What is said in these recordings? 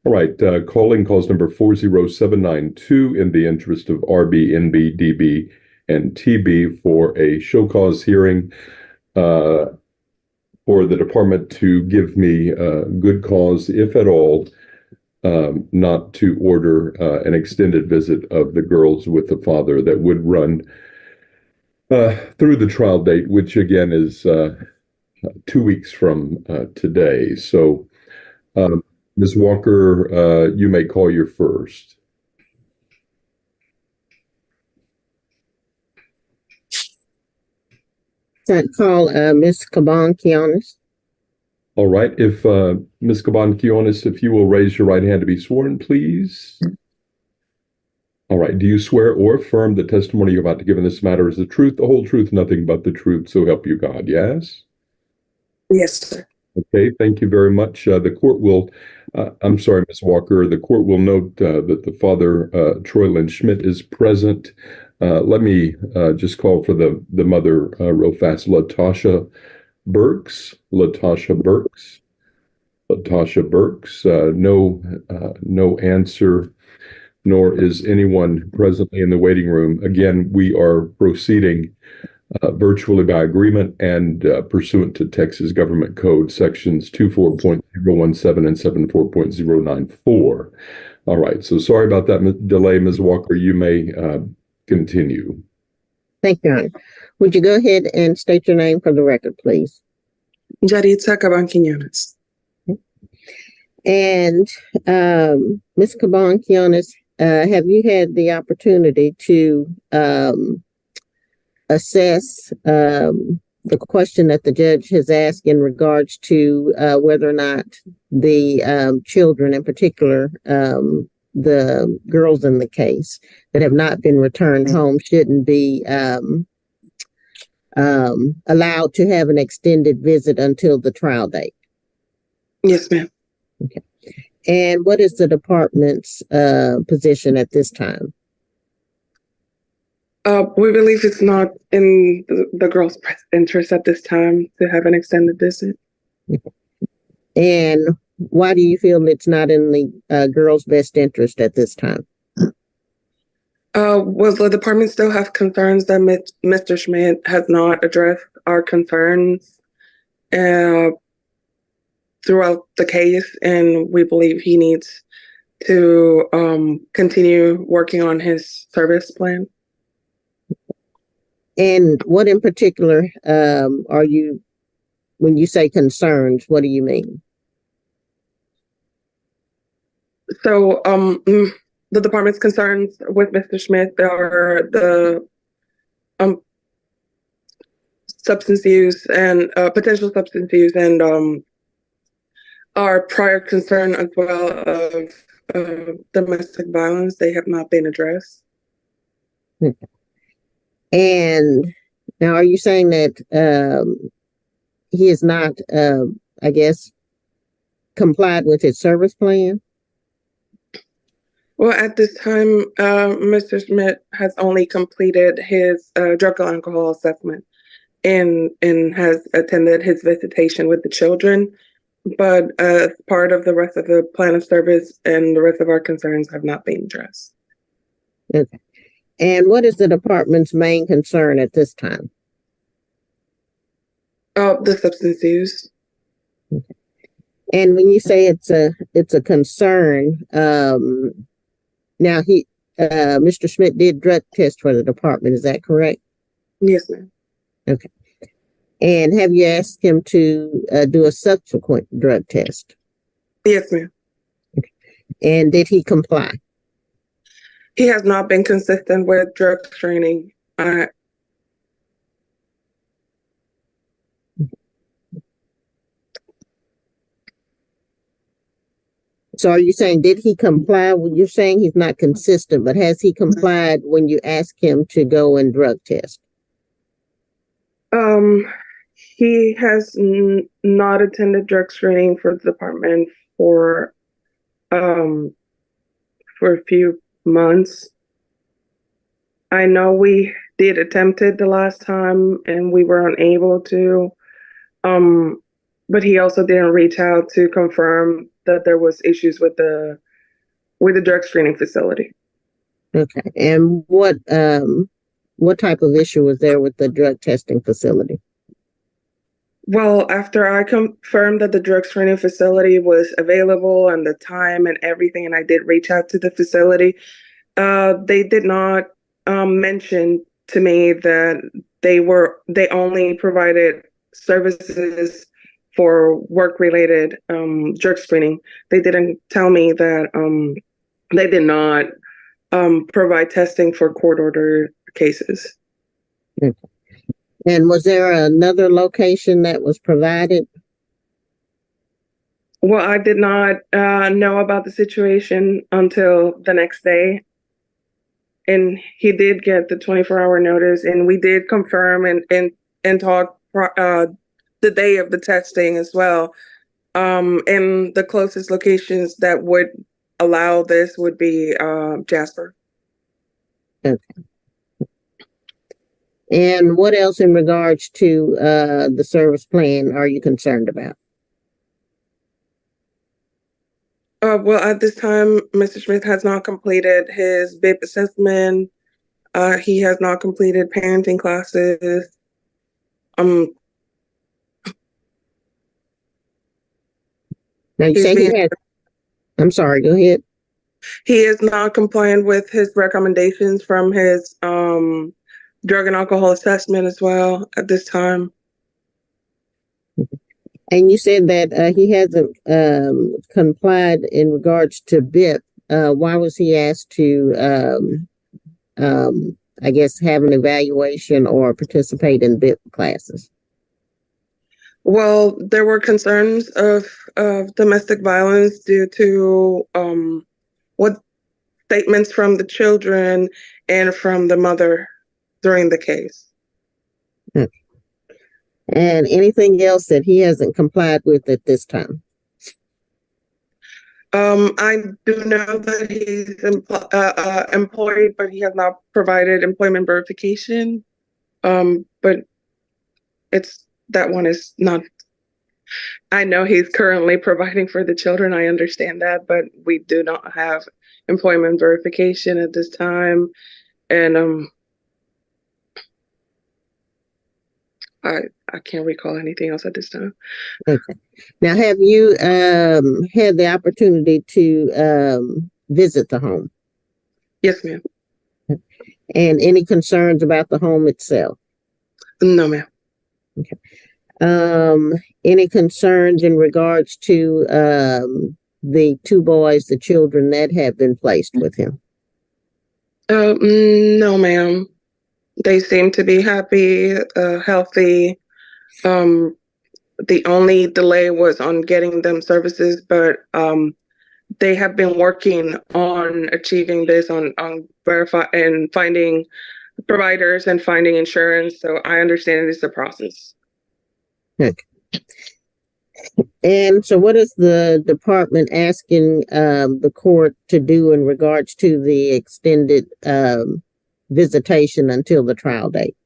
All right, calling calls number 40792 in the interest of RB, NB, DB, and TB for a show cause hearing for the department to give me good cause, if at all, not to order an extended visit of the girls with the father that would run through the trial date, which again is 2 weeks from today. So, Ms. Walker, you may call your first. Call Ms. Caban-Quiones. All right. If Ms. Caban-Quiones, if you will raise your right hand to be sworn, please. All right. Do you swear or affirm the testimony you're about to give in this matter is the truth, the whole truth, nothing but the truth, so help you God? Yes? Yes, sir. Okay. Thank you very much. The court will, I'm sorry, Ms. Walker, the court will note that the father, Troy Lynn Schmidt, is present. Let me just call for the mother real fast, Latasha Burks. Latasha Burks. Latasha Burks. No answer, nor is anyone presently in the waiting room. Again, we are proceeding virtually by agreement and pursuant to Texas Government Code sections 24.017 and 74.094. All right. So sorry about that delay, Ms. Walker. You may continue. Thank you, Your Honor. Would you go ahead and state your name for the record, please? Yaritza Caban-Quiones. And Ms. Caban-Quiones, have you had the opportunity to assess the question that the judge has asked in regards to whether or not the children, in particular, the girls in the case that have not been returned home, shouldn't be allowed to have an extended visit until the trial date? Yes, ma'am. Okay. And what is the department's position at this time? We believe it's not in the girls' best interest at this time to have an extended visit. And why do you feel it's not in the girls' best interest at this time? Well, the department still have concerns that Mr. Schmidt has not addressed our concerns throughout the case, and we believe he needs to continue working on his service plan. And what in particular are you, when you say concerns, what do you mean? So the department's concerns with Mr. Schmidt are the substance use and potential substance use, and our prior concern as well of domestic violence. They have not been addressed. And now, are you saying that he has not, I guess, complied with his service plan? Well, at this time, Mr. Schmidt has only completed his drug and alcohol assessment and has attended his visitation with the children. But as part of the rest of the plan of service and the rest of our concerns have not been addressed. Okay. And what is the department's main concern at this time? The substance use. Okay. And when you say it's a concern, now Mr. Schmidt did drug test for the department, is that correct? Yes, ma'am. Okay. And have you asked him to do a subsequent drug test? Yes, ma'am. Okay. And did he comply? He has not been consistent with drug screening. So are you saying, did he comply? Well, you're saying he's not consistent, but has he complied when you ask him to go and drug test? He has not attended drug screening for the department for a few months. I know we did attempt it the last time and we were unable to, but he also didn't reach out to confirm that there was issues with the drug screening facility. Okay. And what type of issue was there with the drug testing facility? Well, after I confirmed that the drug screening facility was available and the time and everything, and I did reach out to the facility, they did not mention to me that they only provided services for work-related drug screening. They didn't tell me that they did not provide testing for court-ordered cases. Okay. And was there another location that was provided? Well, I did not know about the situation until the next day. And he did get the 24-hour notice, and we did confirm and talk the day of the testing as well. And the closest locations that would allow this would be Jasper. Okay. And what else in regards to the service plan are you concerned about? Well, at this time, Mr. Smith has not completed his BIP assessment. He has not completed parenting classes. Now you say he had, I'm sorry, go ahead. He is not compliant with his recommendations from his drug and alcohol assessment as well at this time. And you said that he hasn't complied in regards to BIP. Why was he asked to, I guess, have an evaluation or participate in BIP classes? Well, there were concerns of domestic violence due to what statements from the children and from the mother during the case. Okay. And anything else that he hasn't complied with at this time? I do know that he's employed, but he has not provided employment verification. But that one is not. I know he's currently providing for the children. I understand that, but we do not have employment verification at this time, and I can't recall anything else at this time. Okay. Now, have you had the opportunity to visit the home? Yes, ma'am. And any concerns about the home itself? No, ma'am. Okay. Any concerns in regards to the two boys, the children that have been placed with him? No, ma'am. They seem to be happy, healthy. The only delay was on getting them services, but they have been working on achieving this, on verify and finding providers and finding insurance. So I understand it is a process. Okay. And so what is the department asking the court to do in regards to the extended visitation until the trial date?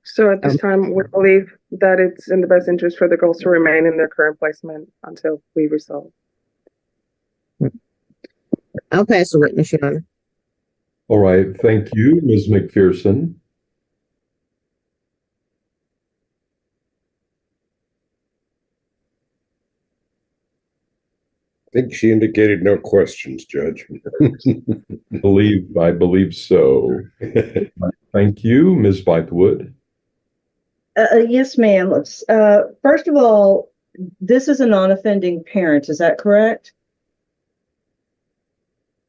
So at this time, we believe that it's in the best interest for the girls to remain in their current placement until we resolve. I'll pass the witness, Your Honor. All right. Thank you, Ms. McPherson. I think she indicated no questions, Judge. I believe so. Thank you, Ms. Bythewood. Yes, ma'am. First of all, this is a non-offending parent. Is that correct?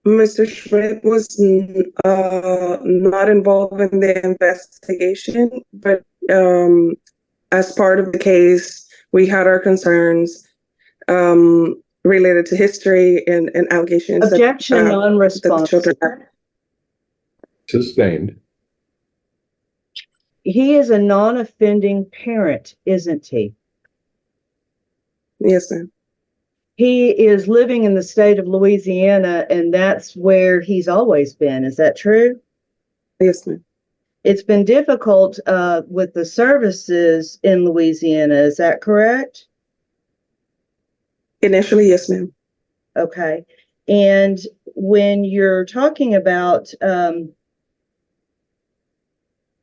Mr. Schmidt was not involved in the investigation, but as part of the case, we had our concerns related to history and allegations. Objection, non-responsive. Sustained. He is a non-offending parent, isn't he? Yes, ma'am. He is living in the state of Louisiana, and that's where he's always been. Is that true? Yes, ma'am. It's been difficult with the services in Louisiana. Is that correct? Initially, yes, ma'am. Okay. And when you're talking about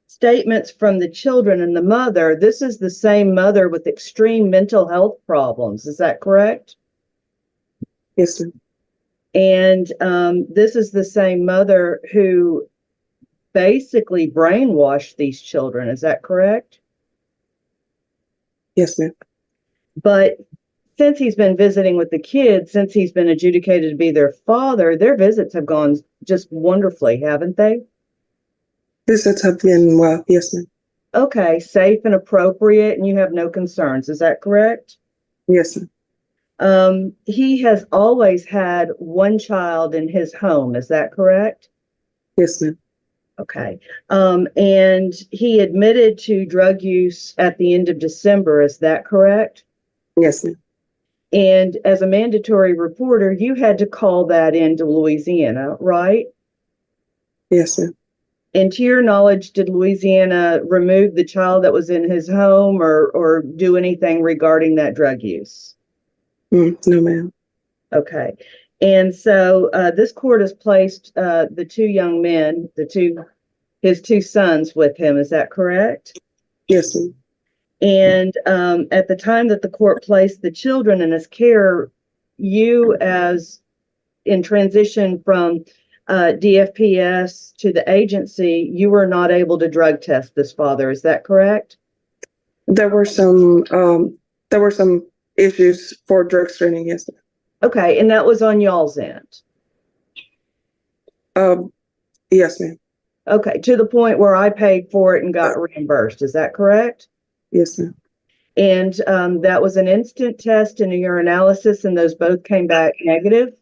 statements from the children and the mother, this is the same mother with extreme mental health problems. Is that correct? Yes, ma'am. And this is the same mother who basically brainwashed these children. Is that correct? Yes, ma'am. But since he's been visiting with the kids, since he's been adjudicated to be their father, their visits have gone just wonderfully, haven't they? Visits have been well. Yes, ma'am. Okay, safe and appropriate, and you have no concerns. Is that correct? Yes, ma'am. He has always had one child in his home. Is that correct? Yes, ma'am. Okay. And he admitted to drug use at the end of December. Is that correct? Yes, ma'am. And as a mandatory reporter, you had to call that into Louisiana, right? Yes, ma'am. And to your knowledge, did Louisiana remove the child that was in his home or do anything regarding that drug use? No, ma'am. Okay. And so this court has placed the two young men, his two sons with him. Is that correct? Yes, ma'am. And at the time that the court placed the children in his care, you, as in transition from DFPS to the agency, you were not able to drug test this father. Is that correct? There were some issues for drug screening. Yes, ma'am. Okay, and that was on y'all's end. Yes, ma'am. Okay, to the point where I paid for it and got reimbursed. Is that correct? Yes, ma'am. And that was an instant test and a urinalysis, and those both came back negative?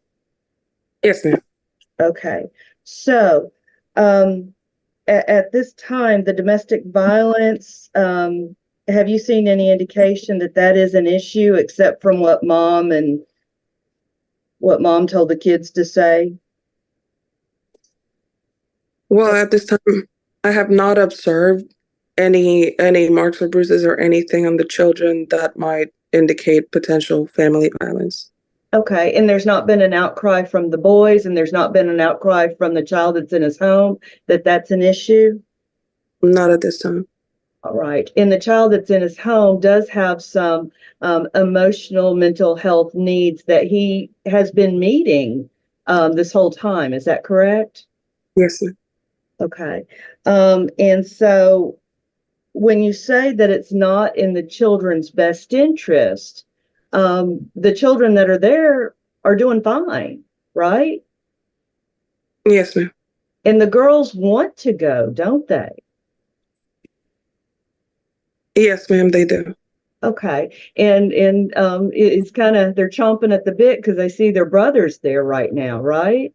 Yes, ma'am. Okay, so at this time, the domestic violence, have you seen any indication that that is an issue except from what mom told the kids to say? Well, at this time, I have not observed any marks or bruises or anything on the children that might indicate potential family violence. Okay, and there's not been an outcry from the boys, and there's not been an outcry from the child that's in his home that that's an issue? Not at this time. All right. And the child that's in his home does have some emotional, mental health needs that he has been meeting this whole time. Is that correct? Yes, ma'am. Okay. And so when you say that it's not in the children's best interest, the children that are there are doing fine, right? Yes, ma'am. And the girls want to go, don't they? Yes, ma'am, they do. Okay. And it's kind of, they're chomping at the bit because they see their brothers there right now, right?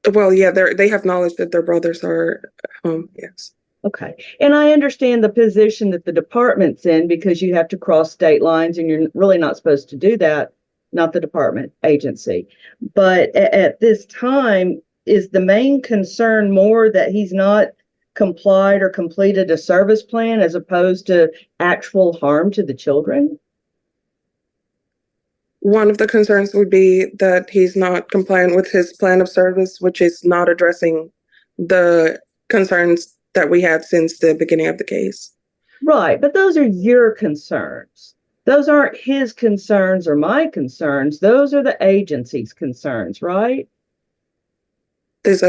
Well, yeah, they have knowledge that their brothers are home. Yes. Okay. And I understand the position that the department's in because you have to cross state lines and you're really not supposed to do that, not the department agency. But at this time, is the main concern more that he's not complied or completed a service plan as opposed to actual harm to the children? One of the concerns would be that he's not compliant with his plan of service, which is not addressing the concerns that we had since the beginning of the case. Right, but those are your concerns. Those aren't his concerns or my concerns. Those are the agency's concerns, right? Yes,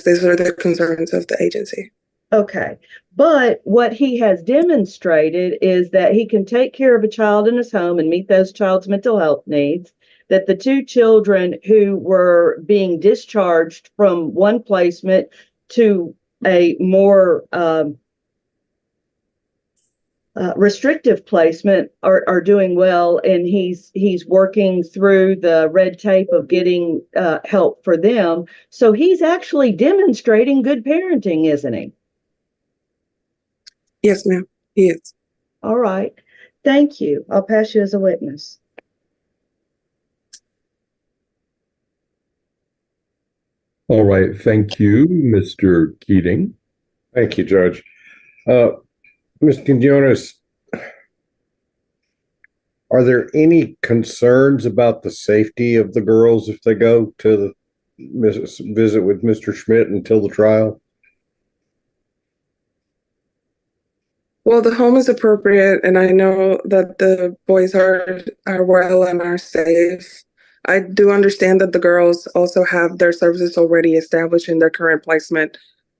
these are the concerns of the agency. Okay, but what he has demonstrated is that he can take care of a child in his home and meet those child's mental health needs, that the two children who were being discharged from one placement to a more restrictive placement are doing well, and he's working through the red tape of getting help for them. So he's actually demonstrating good parenting, isn't he? Yes, ma'am, he is. All right. Thank you. I'll pass you as a witness. All right. Thank you, Mr. Keating. Thank you, Judge. Mr. Quinones, Are there any concerns about the safety of the girls if they go to visit with Mr. Schmidt until the trial? Well, the home is appropriate, and I know that the boys are well and are safe. I do understand that the girls also have their services already established in their current placement,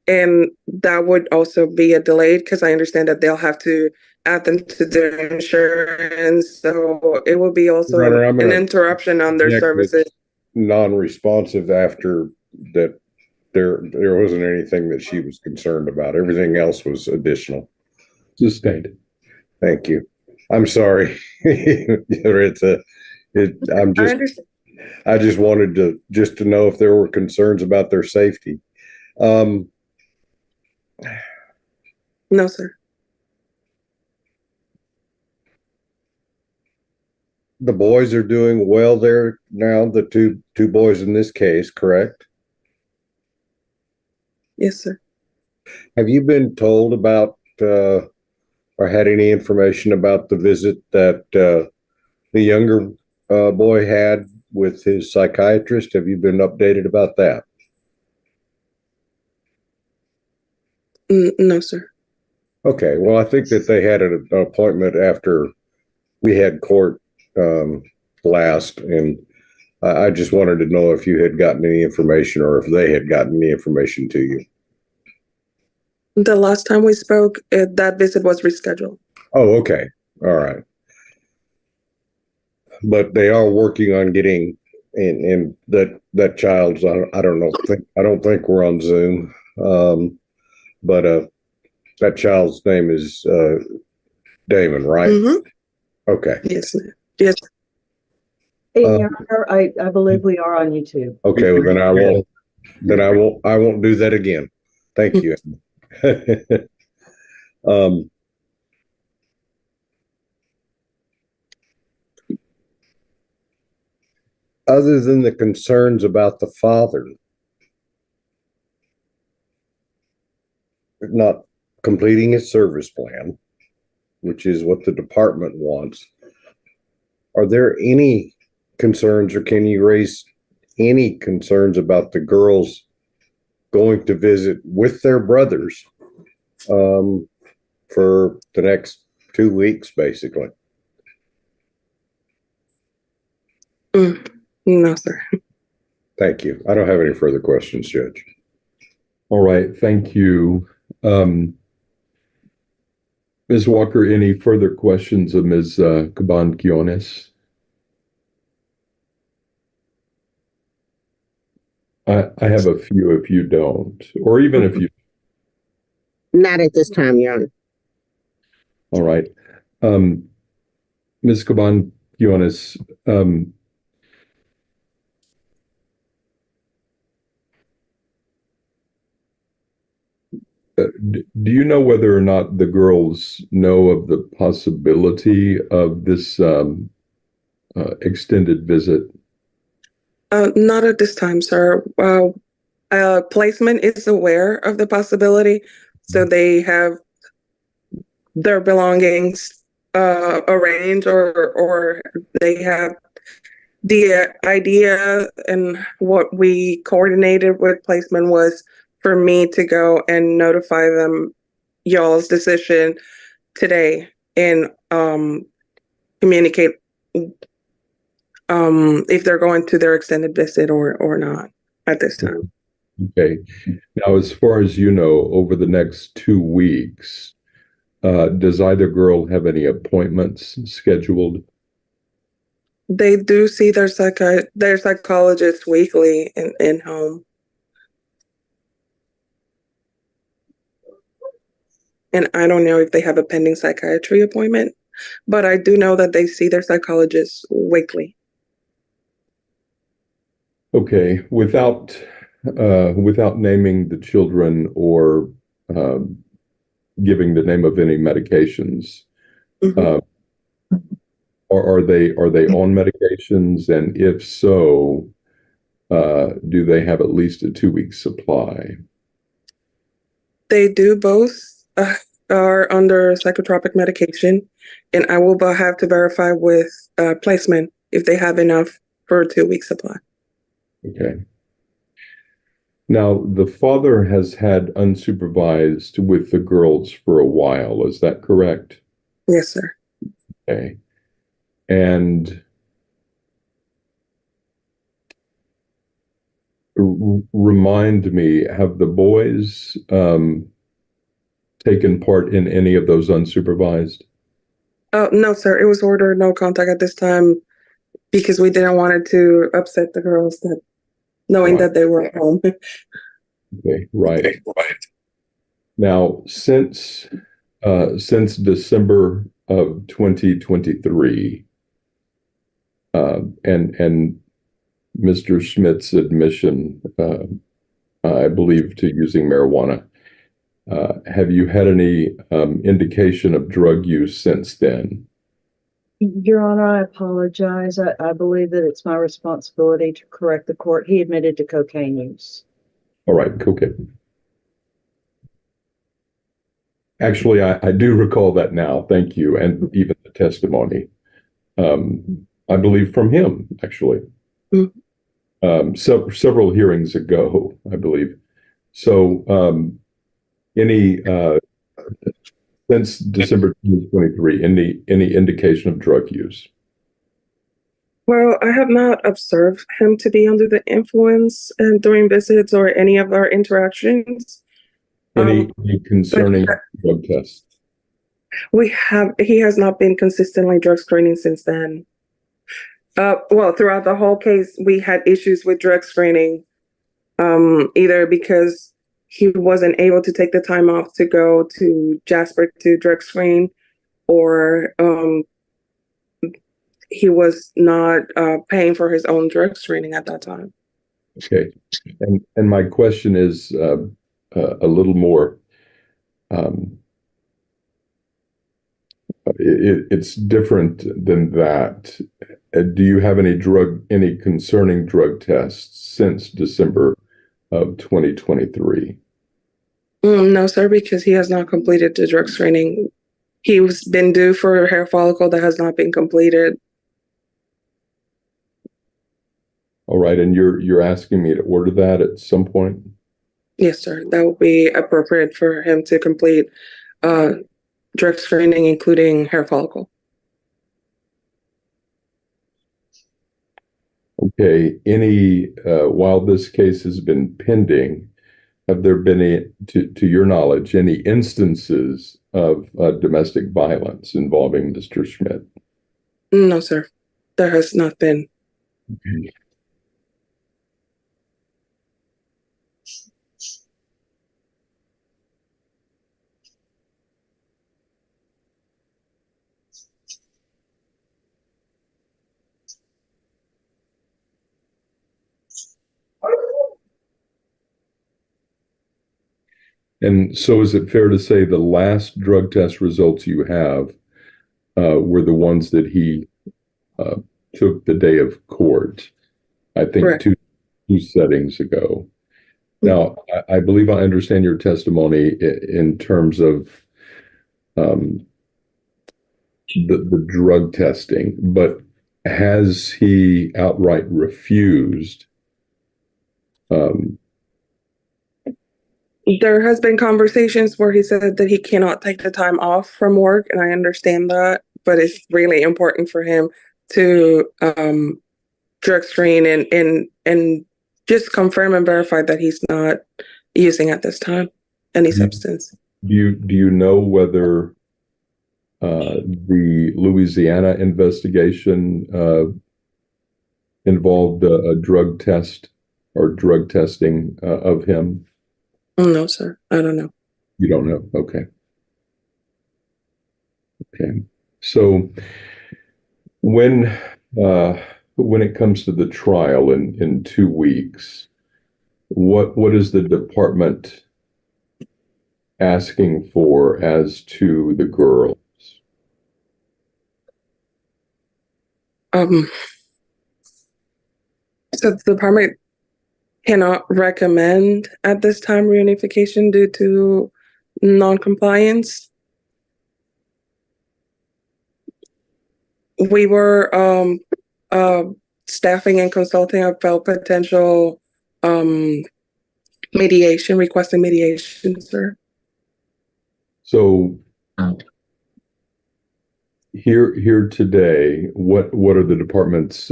and that would also be a delay because I understand that they'll have to add them to their insurance. So it will be also an interruption on their services. Non-responsive after that. There wasn't anything that she was concerned about. Everything else was additional. Sustained. Thank you. I'm sorry. I just wanted to know if there were concerns about their safety. No, sir. The boys are doing well there now, the two boys in this case, correct? Yes, sir. Have you been told about or had any information about the visit that the younger boy had with his psychiatrist? Have you been updated about that? No, sir. Okay. Well, I think that they had an appointment after we had court last, and I just wanted to know if you had gotten any information or if they had gotten any information to you. The last time we spoke, that visit was rescheduled. Oh, okay. All right. But they are working on getting in that child's, I don't think we're on Zoom. But that child's name is Damon, right? Mm-hmm. Okay. Yes, ma'am. Yes. I believe we are on YouTube. Okay, well then I won't do that again. Thank you. Other than the concerns about the father not completing his service plan, which is what the department wants, are there any concerns, or can you raise any concerns about the girls going to visit with their brothers for the next 2 weeks, basically? No, sir. Thank you. I don't have any further questions, Judge. All right. Thank you. Ms. Walker, any further questions of Ms. Caban-Quiones? I have a few if you don't, or even if you... Not at this time, Your Honor. All right. Ms. Caban-Quiones, do you know whether or not the girls know of the possibility of this extended visit? Not at this time, sir. Placement is aware of the possibility, so they have their belongings arranged, or they have the idea, and what we coordinated with placement was for me to go and notify them y'all's decision today and communicate if they're going to their extended visit or not at this time. Okay. Now, as far as you know, over the next 2 weeks, does either girl have any appointments scheduled? They do see their psychologist weekly in home. And I don't know if they have a pending psychiatry appointment, but I do know that they see their psychologist weekly. Okay. Without naming the children or giving the name of any medications, are they on medications? And if so, do they have at least a 2-week supply? They do both are under psychotropic medication, and I will have to verify with placement if they have enough for a 2-week supply. Okay. Now, the father has had unsupervised with the girls for a while. Is that correct? Yes, sir. Okay. And remind me, have the boys taken part in any of those unsupervised? No, sir. It was ordered no contact at this time because we didn't want it to upset the girls that knowing that they were at home. Okay, right. Now, since December of 2023, and Mr. Schmidt's admission, I believe, to using marijuana, have you had any indication of drug use since then? Your Honor, I apologize. I believe that it's my responsibility to correct the court. He admitted to cocaine use. All right, cocaine. Actually, I do recall that now. Thank you. And even the testimony, I believe from him, actually. Mm-hmm. Several hearings ago, I believe. So since December 2023, any indication of drug use? Well, I have not observed him to be under the influence during visits or any of our interactions. Any concerning drug tests? He has not been consistently drug screening since then. Well, throughout the whole case, we had issues with drug screening, either because he wasn't able to take the time off to go to Jasper to drug screen, or he was not paying for his own drug screening at that time. Okay. And my question is a little more, it's different than that. Do you have any concerning drug tests since December of 2023? No, sir, because he has not completed the drug screening. He's been due for a hair follicle that has not been completed. All right, and you're asking me to order that at some point? Yes, sir. That would be appropriate for him to complete drug screening, including hair follicle. Okay. While this case has been pending, have there been, to your knowledge, any instances of domestic violence involving Mr. Schmidt? No, sir. There has not been. Okay. And so is it fair to say the last drug test results you have were the ones that he took the day of court, I think? Correct. two settings ago. Now, I believe I understand your testimony in terms of the drug testing, but has he outright refused? There has been conversations where he said that he cannot take the time off from work, and I understand that, but it's really important for him to drug screen and just confirm and verify that he's not using at this time any substance. Do you know whether the Louisiana investigation involved a drug test or drug testing of him? No, sir. I don't know. You don't know? Okay. Okay. So when it comes to the trial in 2 weeks, what is the department asking for as to the girls? So the department cannot recommend at this time reunification due to non-compliance. We were staffing and consulting about potential mediation, requesting mediation, sir. So here today, what are the department's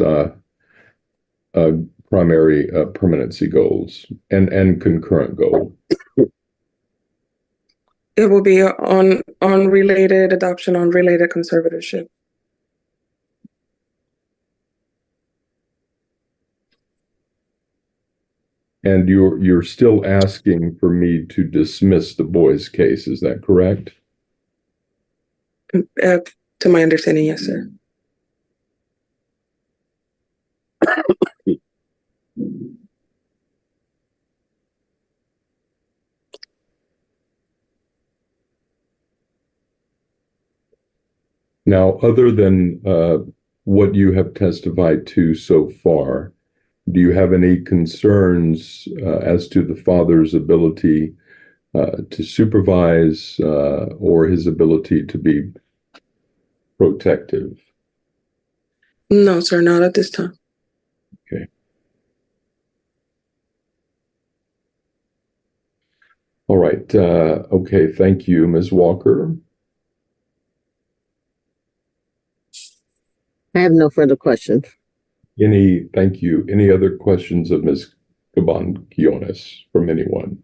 primary permanency goals and concurrent goal? It will be on related adoption, on related conservatorship. And you're still asking for me to dismiss the boys' case, is that correct? To my understanding, yes, sir. Now, other than what you have testified to so far, do you have any concerns as to the father's ability to supervise or his ability to be protective? No, sir, not at this time. Okay. All right. Okay. Thank you, Ms. Walker. I have no further questions. Thank you. Any other questions of Ms. Caban-Quiones from anyone?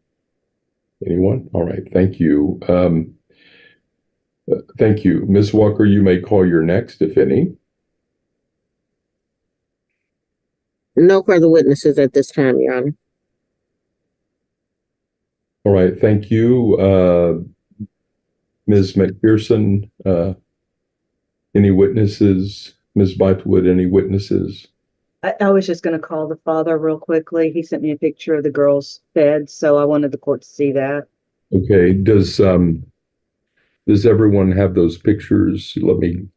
Anyone? All right. Thank you. Thank you. Ms. Walker, you may call your next, if any. No further witnesses at this time, Your Honor. All right. Thank you. Ms. McPherson, any witnesses? Ms. Bythewood, any witnesses? I was just going to call the father real quickly. He sent me a picture of the girl's bed, so I wanted the court to see that. Okay. Does everyone have those pictures? Let me.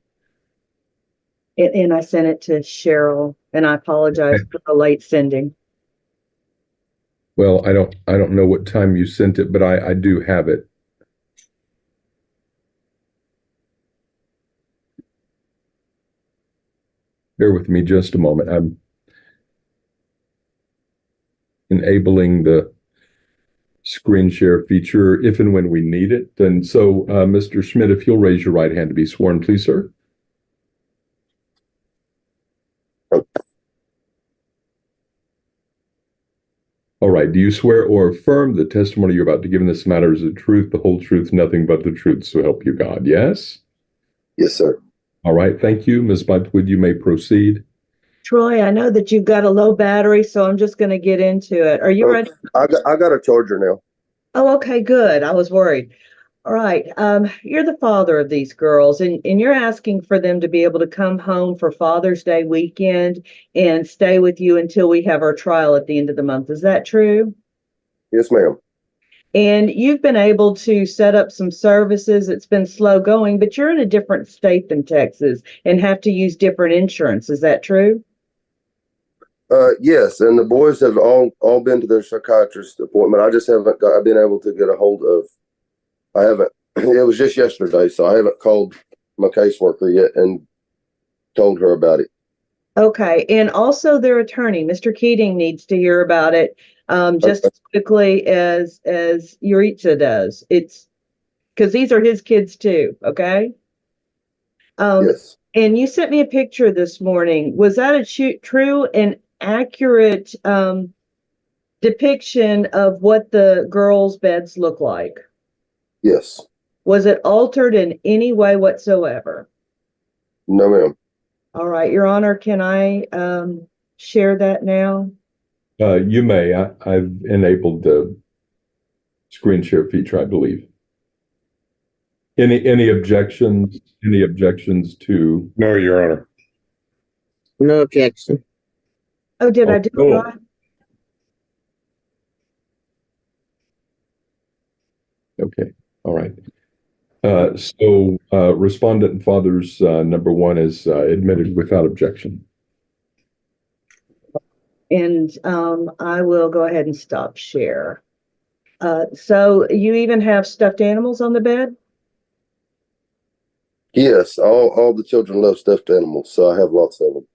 And I sent it to Cheryl, and I apologize for the late sending. Well, I don't know what time you sent it, but I do have it. Bear with me just a moment. I'm enabling the screen share feature if and when we need it. And so, Mr. Schmidt, if you'll raise your right hand to be sworn, please, sir. All right. Do you swear or affirm the testimony you're about to give in this matter is the truth, the whole truth, nothing but the truth, so help you God? Yes? Yes, sir. All right. Thank you. Ms. Bythewood, you may proceed. Troy, I know that you've got a low battery, so I'm just going to get into it. Are you ready? I got a charger now. Oh, okay, good. I was worried. All right. You're the father of these girls, and you're asking for them to be able to come home for Father's Day weekend and stay with you until we have our trial at the end of the month. Is that true? Yes, ma'am. And you've been able to set up some services. It's been slow going, but you're in a different state than Texas and have to use different insurance. Is that true? Yes, and the boys have all been to their psychiatrist appointment. I just haven't been able to get a hold of. I haven't. It was just yesterday, so I haven't called my caseworker yet and told her about it. Okay, and also their attorney, Mr. Keating, needs to hear about it just as quickly as Yuritsa does. It's because these are his kids too. Okay. Yes. And you sent me a picture this morning. Was that a true and accurate depiction of what the girls' beds look like? Yes. Was it altered in any way whatsoever? No, ma'am. All right, Your Honor, can I share that now? You may. I've enabled the screen share feature, I believe. Any objections? Any objections to? No, Your Honor. No objection. Oh, did I do it right? Okay. All right. So respondent and father's number one is admitted without objection. And I will go ahead and stop share. So you even have stuffed animals on the bed? Yes, all the children love stuffed animals, so I have lots of them.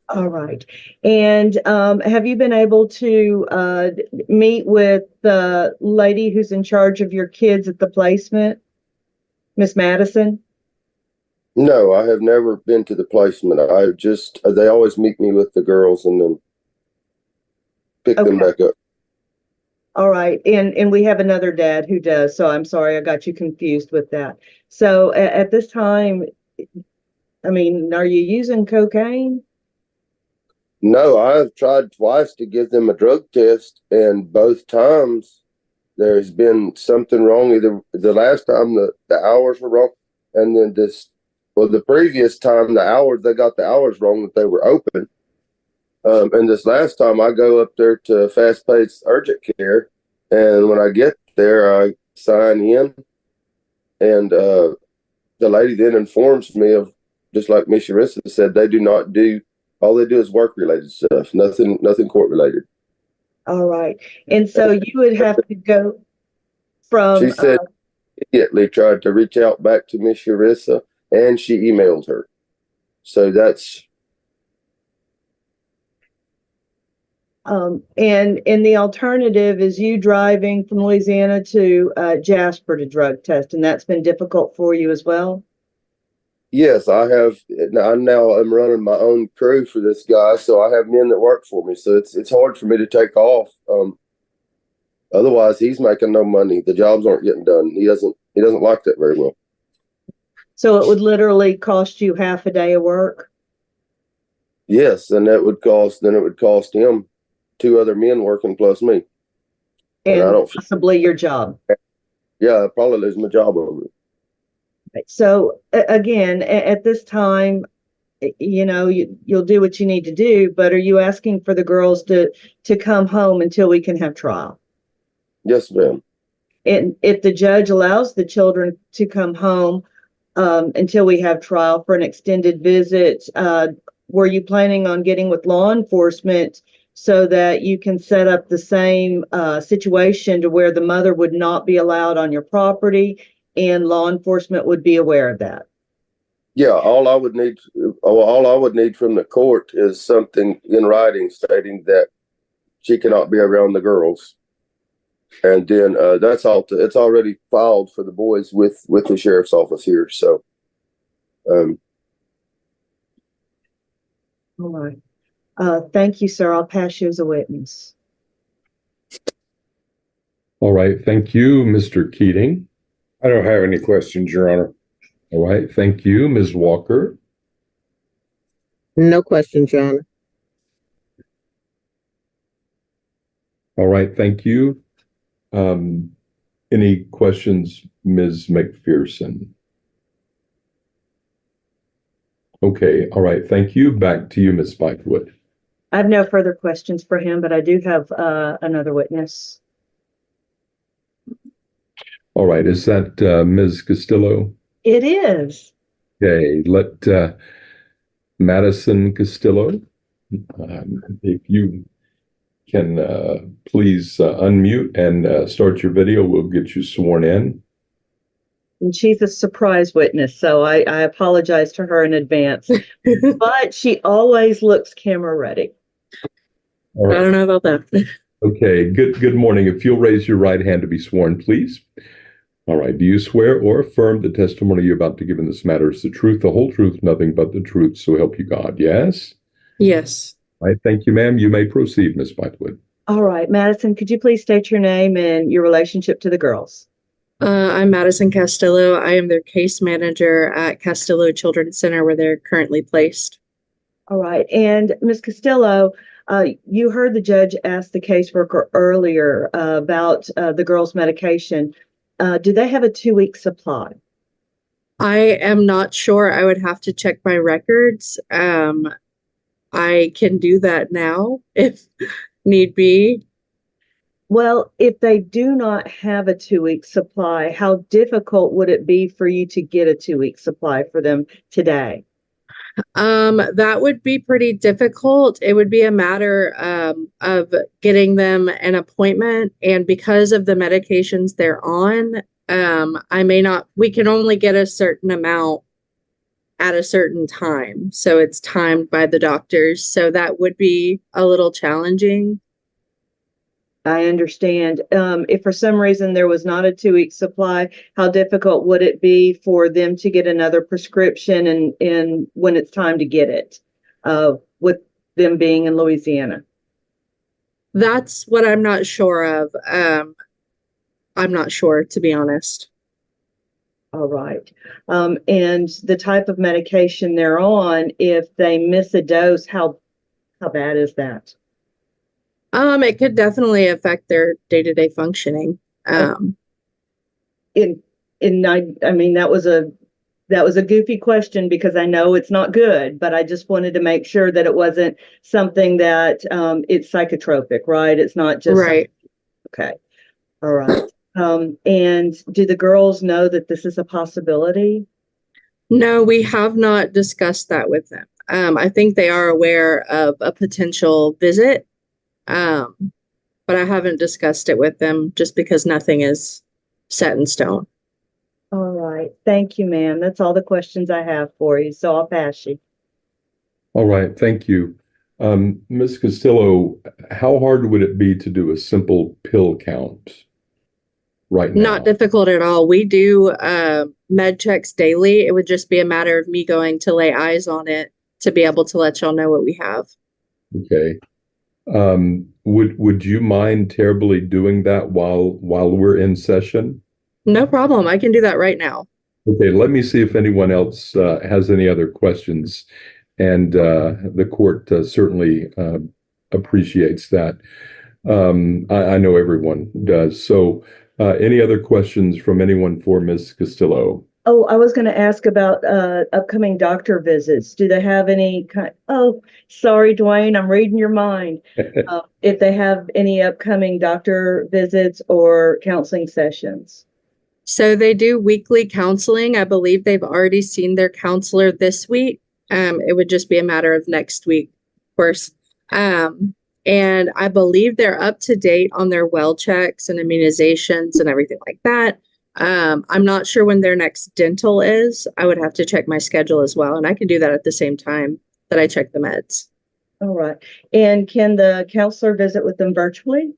All right. And have you been able to meet with the lady who's in charge of your kids at the placement, Miss Madison? No, I have never been to the placement. They always meet me with the girls and then pick them back up. All right. And we have another dad who does, so I'm sorry I got you confused with that. So at this time, I mean, are you using cocaine? No, I've tried twice to give them a drug test, and both times there's been something wrong. Either the last time the hours were wrong, and then the previous time they got the hours wrong that they were open. And this last time I go up there to fast-paced urgent care, and when I get there, I sign in, and the lady then informs me of, just like Miss Yarissa said, they do not do. All they do is work-related stuff, nothing court-related. All right. And so you would have to go from... She said immediately tried to reach out back to Miss Yarissa, and she emailed her. So that's... and the alternative is you driving from Louisiana to Jasper to drug test, and that's been difficult for you as well? Yes, I have. I'm running my own crew for this guy, so I have men that work for me. So it's hard for me to take off. Otherwise, he's making no money. The jobs aren't getting done. He doesn't like that very well. So it would literally cost you half a day of work? Yes, and it would cost him 2 other men working plus me. And I don't possibly your job. Yeah, I'd probably lose my job over it. So again, at this time, you'll do what you need to do, but are you asking for the girls to come home until we can have trial? Yes, ma'am. And if the judge allows the children to come home until we have trial for an extended visit, were you planning on getting with law enforcement so that you can set up the same situation to where the mother would not be allowed on your property and law enforcement would be aware of that? Yeah, all I would need from the court is something in writing stating that she cannot be around the girls. And then that's all. It's already filed for the boys with the sheriff's office here. So, all right. Thank you, sir. I'll pass you as a witness. All right. Thank you, Mr. Keating. I don't have any questions, Your Honor. All right. Thank you, Ms. Walker. No questions, Your Honor. All right. Thank you. Any questions, Ms. McPherson? Okay. All right. Thank you. Back to you, Ms. Spikewood. I have no further questions for him, but I do have another witness. All right. Is that Ms. Castillo? It is. Okay. Let Madison Castillo, if you can please unmute and start your video, we'll get you sworn in. And she's a surprise witness, so I apologize to her in advance. But she always looks camera ready. All right. I don't know about that. Okay. Good morning. If you'll raise your right hand to be sworn, please. All right. Do you swear or affirm the testimony you're about to give in this matter is the truth, the whole truth, nothing but the truth, so help you God? Yes? Yes. All right. Thank you, ma'am. You may proceed, Ms. Spikewood. All right. Madison, could you please state your name and your relationship to the girls? I'm Madison Castillo. I am their case manager at Castillo Children's Center, where they're currently placed. All right. And Ms. Castillo, you heard the judge ask the caseworker earlier about the girls' medication. Do they have a 2-week supply? I am not sure. I would have to check my records. I can do that now if need be. Well, if they do not have a 2-week supply, how difficult would it be for you to get a 2-week supply for them today? That would be pretty difficult. It would be a matter of getting them an appointment, and because of the medications they're on, we can only get a certain amount at a certain time. So it's timed by the doctors. So that would be a little challenging. I understand. If for some reason there was not a 2-week supply, how difficult would it be for them to get another prescription and when it's time to get it, with them being in Louisiana? That's what I'm not sure of. I'm not sure, to be honest. All right. And the type of medication they're on, if they miss a dose, how bad is that? It could definitely affect their day-to-day functioning. I mean, that was a goofy question because I know it's not good, but I just wanted to make sure that it wasn't something that it's psychotropic, right? It's not just right. Okay. All right. And do the girls know that this is a possibility? No, we have not discussed that with them. I think they are aware of a potential visit. But I haven't discussed it with them just because nothing is set in stone. All right. Thank you, ma'am. That's all the questions I have for you. So I'll pass you. All right. Thank you. Ms. Castillo, how hard would it be to do a simple pill count right now? Not difficult at all. We do med checks daily. It would just be a matter of me going to lay eyes on it to be able to let y'all know what we have. Okay. Would you mind terribly doing that while we're in session? No problem. I can do that right now. Okay, let me see if anyone else has any other questions. And the court certainly appreciates that. I know everyone does. So any other questions from anyone for Ms. Castillo? Oh, I was going to ask about upcoming doctor visits. Do they have any kind? Oh, sorry, Dwayne, I'm reading your mind. If they have any upcoming doctor visits or counseling sessions. So they do weekly counseling. I believe they've already seen their counselor this week. It would just be a matter of next week, of course. And I believe they're up to date on their well checks and immunizations and everything like that. I'm not sure when their next dental is. I would have to check my schedule as well. And I can do that at the same time that I check the meds. All right. And can the counselor visit with them virtually?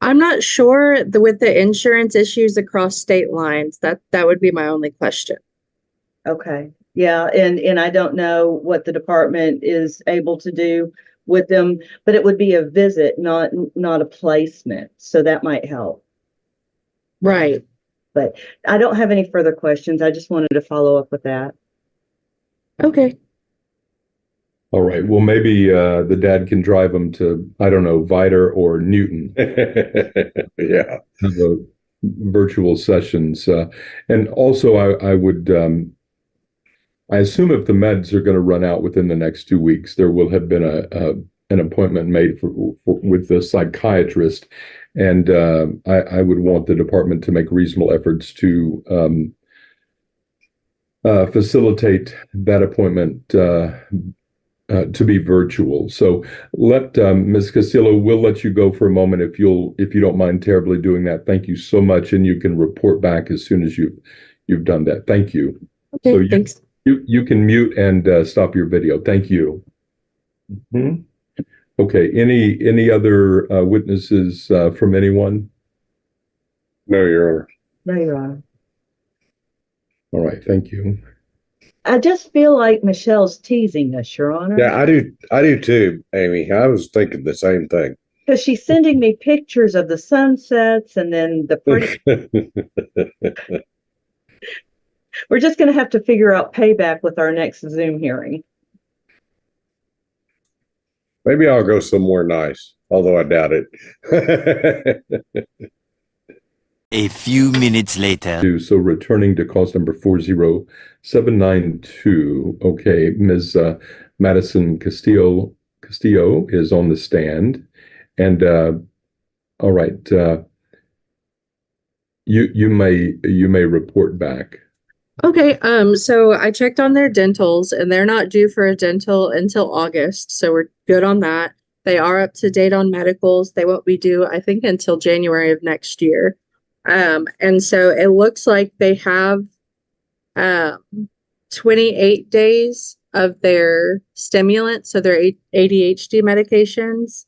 I'm not sure with the insurance issues across state lines. That would be my only question. Okay. Yeah. And I don't know what the department is able to do with them, but it would be a visit, not a placement. So that might help. Right. But I don't have any further questions. I just wanted to follow up with that. Okay. All right. Well, maybe the dad can drive them to, I don't know, Viter or Newton. Yeah. Have a virtual sessions. And also, I would, I assume if the meds are going to run out within the next 2 weeks, there will have been an appointment made with the psychiatrist. And I would want the department to make reasonable efforts to facilitate that appointment to be virtual. So let Ms. Castillo, we'll let you go for a moment if you don't mind terribly doing that. Thank you so much, and you can report back as soon as you've done that. Thank you. Okay, so thanks. You can mute and stop your video. Thank you. Mm-hmm. Okay. Any other witnesses from anyone? No, Your Honor. No, Your Honor. All right. Thank you. I just feel like Michelle's teasing us, Your Honor. Yeah, I do too, Amy. I was thinking the same thing. Because she's sending me pictures of the sunsets and then the pretty. We're just going to have to figure out payback with our next Zoom hearing. Maybe I'll go somewhere nice, although I doubt it. A few minutes later. So returning to cause number 40792. Okay, Ms. Madison Castillo is on the stand. And all right, you may report back. Okay, so I checked on their dentals and they're not due for a dental until August, so we're good on that. They are up to date on medicals. They won't be due, I think, until January of next year. And so it looks like they have 28 days of their stimulants, so their ADHD medications,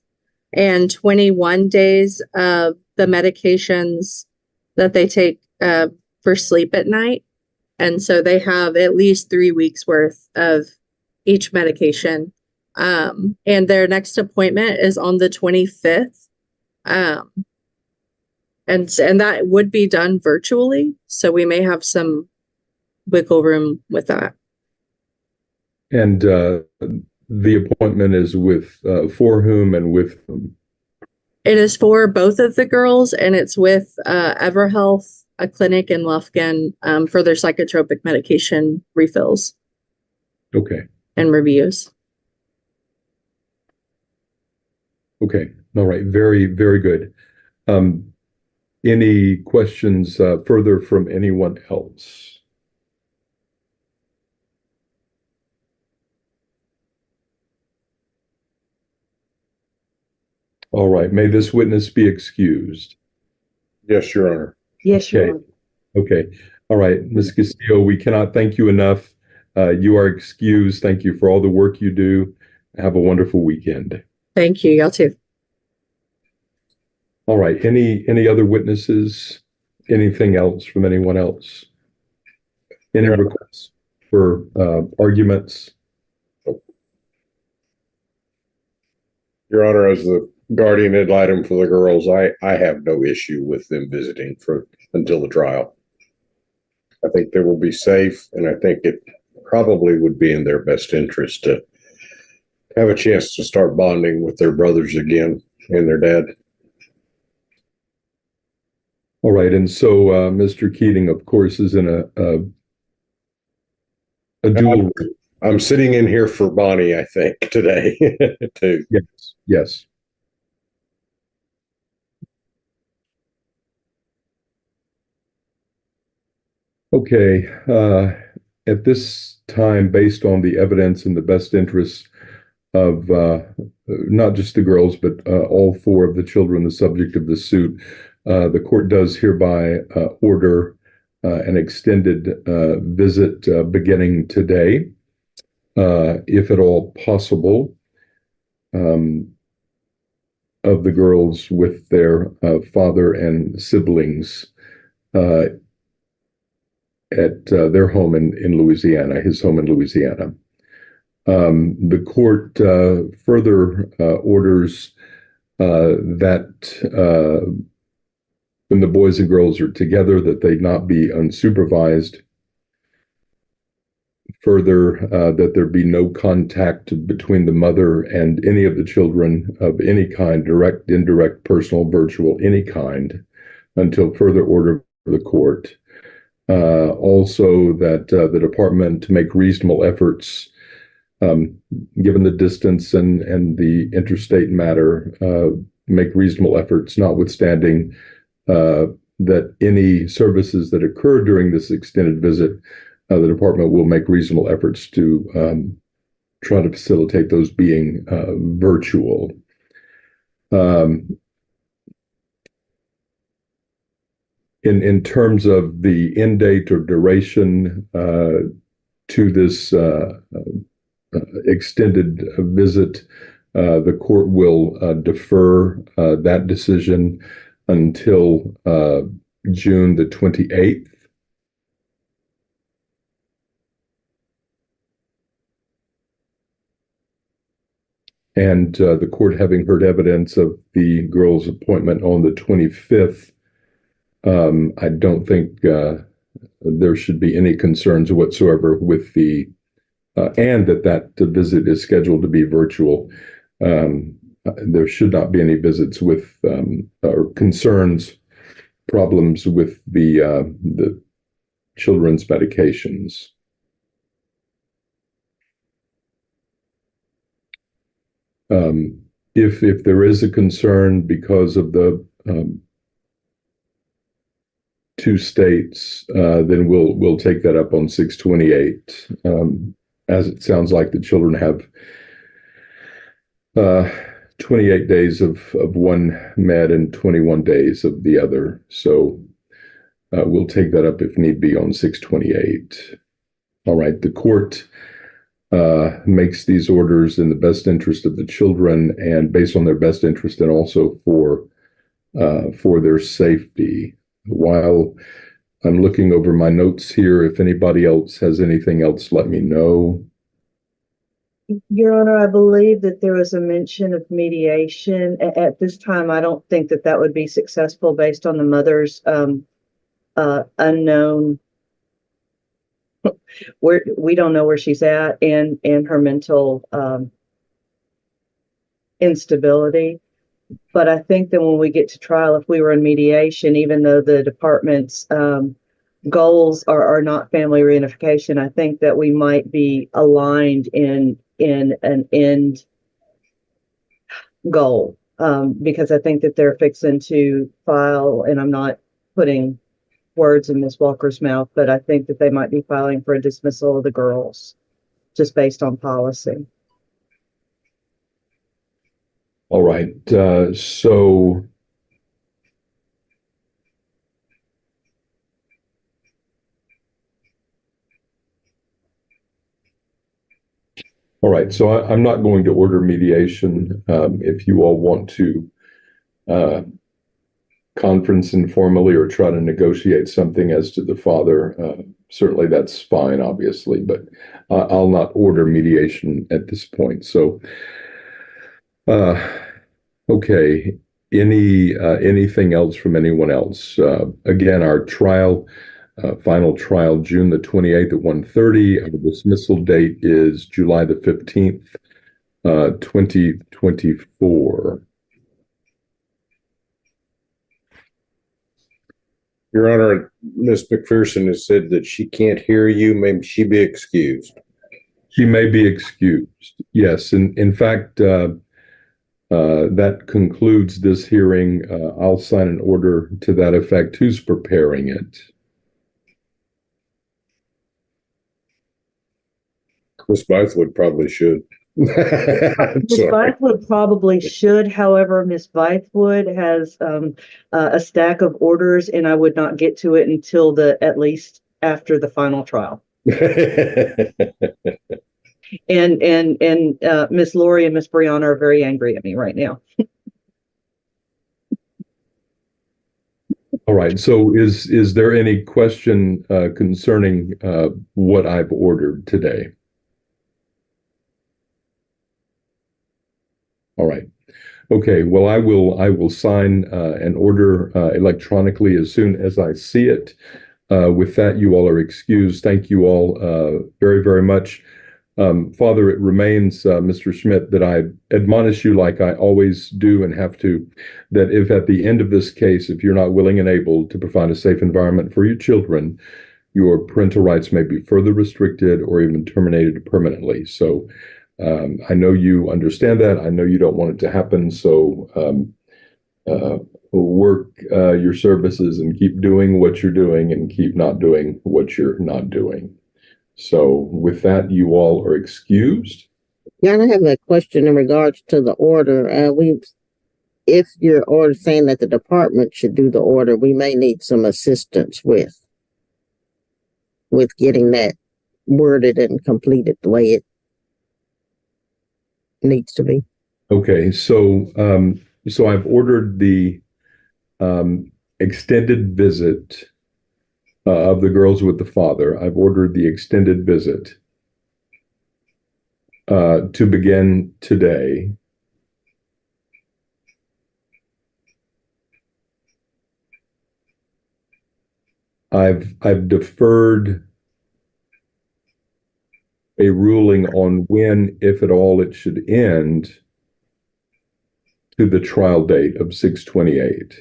and 21 days of the medications that they take for sleep at night. And so they have at least 3 weeks worth of each medication. And their next appointment is on the 25th. And that would be done virtually. So we may have some wiggle room with that. And the appointment is with for whom and with whom? It is for both of the girls, and it's with EverHealth, a clinic in Lufkin, for their psychotropic medication refills. Okay. And reviews. Okay. All right. Very, very good. Any questions further from anyone else? All right. May this witness be excused. Yes, Your Honor. Yes, Your Okay. Honor. Okay. All right. Ms. Castillo, we cannot thank you enough. You are excused. Thank you for all the work you do. Have a wonderful weekend. Thank you. Y'all too. All right. Any other witnesses? Anything else from anyone else? Any requests for arguments? Your Honor, as the guardian ad litem for the girls, I have no issue with them visiting until the trial. I think they will be safe, and I think it probably would be in their best interest to have a chance to start bonding with their brothers again and their dad. All right. And so Mr. Keating, of course, is in a dual. I'm sitting in here for Bonnie, I think, today too. Yes. Yes. Okay. At this time, based on the evidence in the best interests of not just the girls, but all 4 of the children, the subject of the suit, the court does hereby order an extended visit beginning today, if at all possible, of the girls with their father and siblings at their home in Louisiana, his home in Louisiana. The court further orders that when the boys and girls are together, that they not be unsupervised. Further, that there be no contact between the mother and any of the children of any kind, direct, indirect, personal, virtual, any kind, until further order of the court. Also, that the department to make reasonable efforts, given the distance and the interstate matter, make reasonable efforts, notwithstanding that any services that occur during this extended visit, the department will make reasonable efforts to try to facilitate those being virtual. In terms of the end date or duration to this extended visit, the court will defer that decision until June the 28th. And the court, having heard evidence of the girl's appointment on the 25th, I don't think there should be any concerns whatsoever with the, and that visit is scheduled to be virtual. There should not be any visits with, or concerns, problems with the children's medications. If there is a concern because of the 2 states, then we'll take that up on 628. As it sounds like the children have 28 days of one med and 21 days of the other. So we'll take that up if need be on 628. All right. The court makes these orders in the best interest of the children and based on their best interest and also for their safety. While I'm looking over my notes here, if anybody else has anything else, let me know. Your Honor, I believe that there was a mention of mediation. At this time, I don't think that that would be successful based on the mother's unknown. We don't know where she's at and her mental instability. But I think that when we get to trial, if we were in mediation, even though the department's goals are not family reunification, I think that we might be aligned in an end goal, because I think that they're fixing to file, and I'm not putting words in Ms. Walker's mouth, but I think that they might be filing for a dismissal of the girls just based on policy. All right. So all right. So I'm not going to order mediation. If you all want to conference informally or try to negotiate something as to the father, certainly that's fine, obviously, but I'll not order mediation at this point. So, okay. Anything else from anyone else? Again, our trial, final trial, June the 28th at 1:30. The dismissal date is July the 15th, 2024. Your Honor, Ms. McPherson has said that she can't hear you. Maybe she be excused. She may be excused. Yes. In fact, that concludes this hearing. I'll sign an order to that effect. Who's preparing it? Ms. Bythewood probably should. Ms. Bythewood probably should. However, Ms. Bythewood has a stack of orders, and I would not get to it until at least after the final trial. And Miss Lori and Miss Brianna are very angry at me right now. All right. So is there any question concerning what I've ordered today? All right. Okay. Well, I will sign an order electronically as soon as I see it. With that, you all are excused. Thank you all very, very much. Father, it remains, Mr. Schmidt, that I admonish you like I always do and have to, that if at the end of this case, if you're not willing and able to provide a safe environment for your children, your parental rights may be further restricted or even terminated permanently. So I know you understand that. I know you don't want it to happen. So work your services and keep doing what you're doing and keep not doing what you're not doing. So with that, you all are excused. Yeah, I have a question in regards to the order. If your order saying that the department should do the order, we may need some assistance with getting that worded and completed the way it needs to be. Okay, so I've ordered the extended visit of the girls with the father. I've ordered the extended visit to begin today. I've deferred a ruling on when, if at all, it should end to the trial date of 6/28.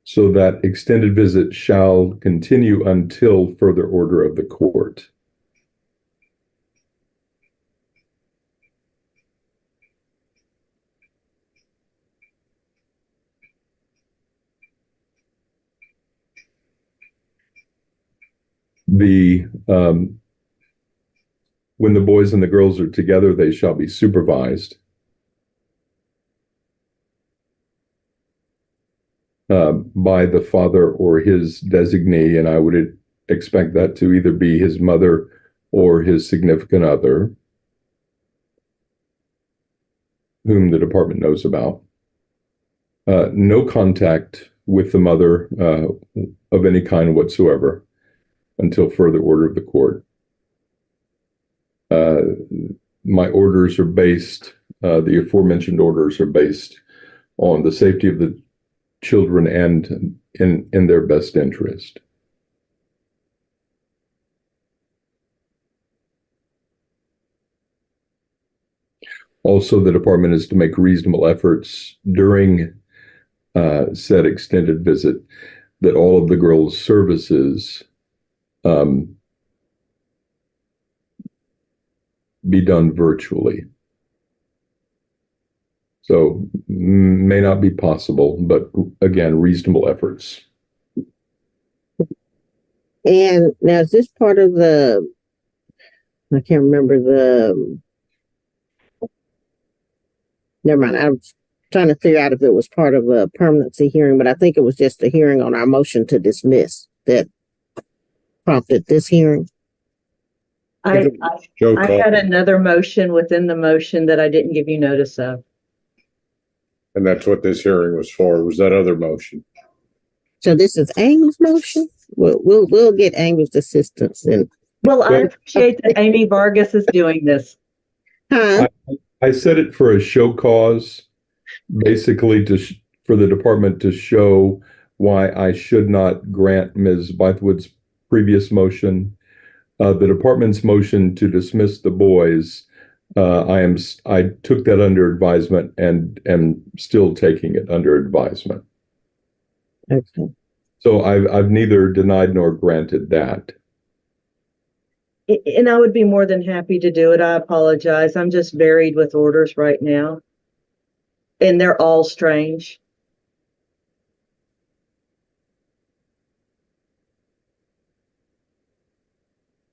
So that extended visit shall continue until further order of the court. When the boys and the girls are together, they shall be supervised. by the father or his designee, and I would expect that to either be his mother or his significant other, whom the department knows about. No contact with the mother of any kind whatsoever until further order of the court. My orders are based, the aforementioned orders are based on the safety of the children and in their best interest. Also, the department is to make reasonable efforts during said extended visit that all of the girls' services be done virtually. So may not be possible, but again, reasonable efforts. And now is this part of I can't remember never mind. I was trying to figure out if it was part of a permanency hearing, but I think it was just a hearing on our motion to dismiss that prompted this hearing. I had another motion within the motion that I didn't give you notice of. And that's what this hearing was for, was that other motion. So this is Amy's motion? We'll get Amy's assistance. Well, I appreciate that Amy Vargas is doing this. Huh? I said it for a show cause, basically for the department to show why I should not grant Ms. Bythewood's previous motion. The department's motion to dismiss the boys, I took that under advisement and am still taking it under advisement. Okay. So I've neither denied nor granted that. And I would be more than happy to do it. I apologize. I'm just buried with orders right now. And they're all strange.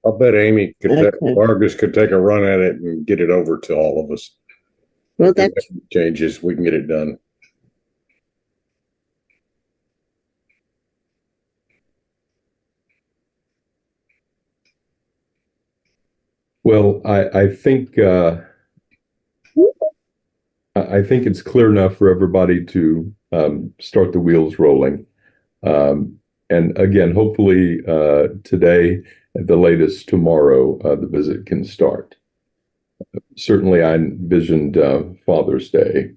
I'll bet Amy Okay. Vargas could take a run at it and get it over to all of us. Well, If that's there's changes, we can get it done. Well, I think it's clear enough for everybody to start the wheels rolling. And again, hopefully today, at the latest tomorrow, the visit can start. Certainly, I envisioned Father's Day.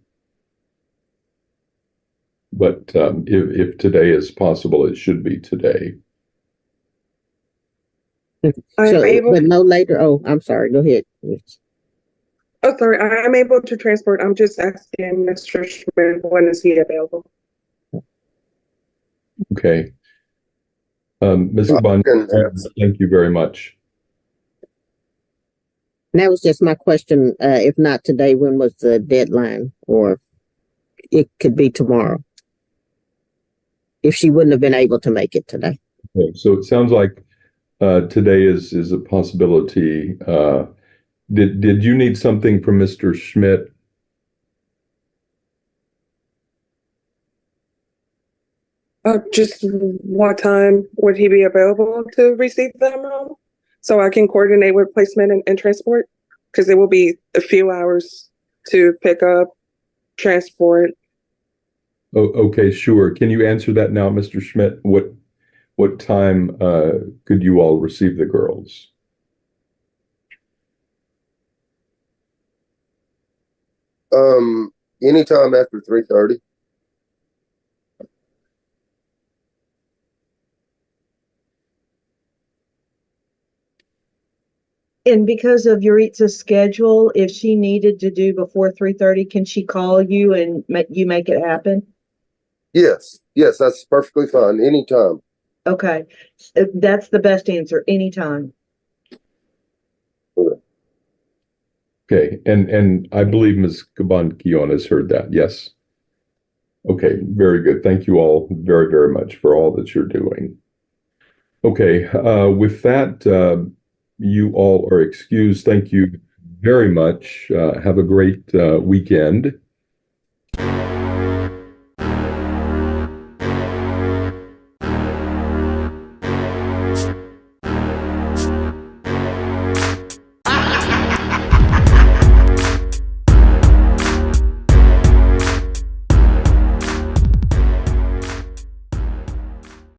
But if today is possible, it should be today. but no later. Oh, I'm sorry. Go ahead. Oh, sorry. I'm able to transport. I'm just asking Mr. Schmidt, when is he available? Okay. Ms. Bond, thank you very much. And that was just my question. If not today, when was the deadline? Or it could be tomorrow. If she wouldn't have been able to make it today. Okay, so it sounds like today is a possibility. Did you need something from Mr. Schmidt? Just what time would he be available to receive them, so I can coordinate with placement and transport? Because it will be a few hours to pick up, transport. Oh, okay, sure. Can you answer that now, Mr. Schmidt? What time could you all receive the girls? Anytime after 3:30. And because of Yuritsa's schedule, if she needed to do before 3:30, can she call you and you make it happen? Yes, that's perfectly fine. Anytime. Okay. That's the best answer. Anytime. Okay, and I believe Ms. Gaban-Kion has heard that, yes? Okay, very good. Thank you all very, very much for all that you're doing. Okay, with that, you all are excused. Thank you very much. Have a great weekend.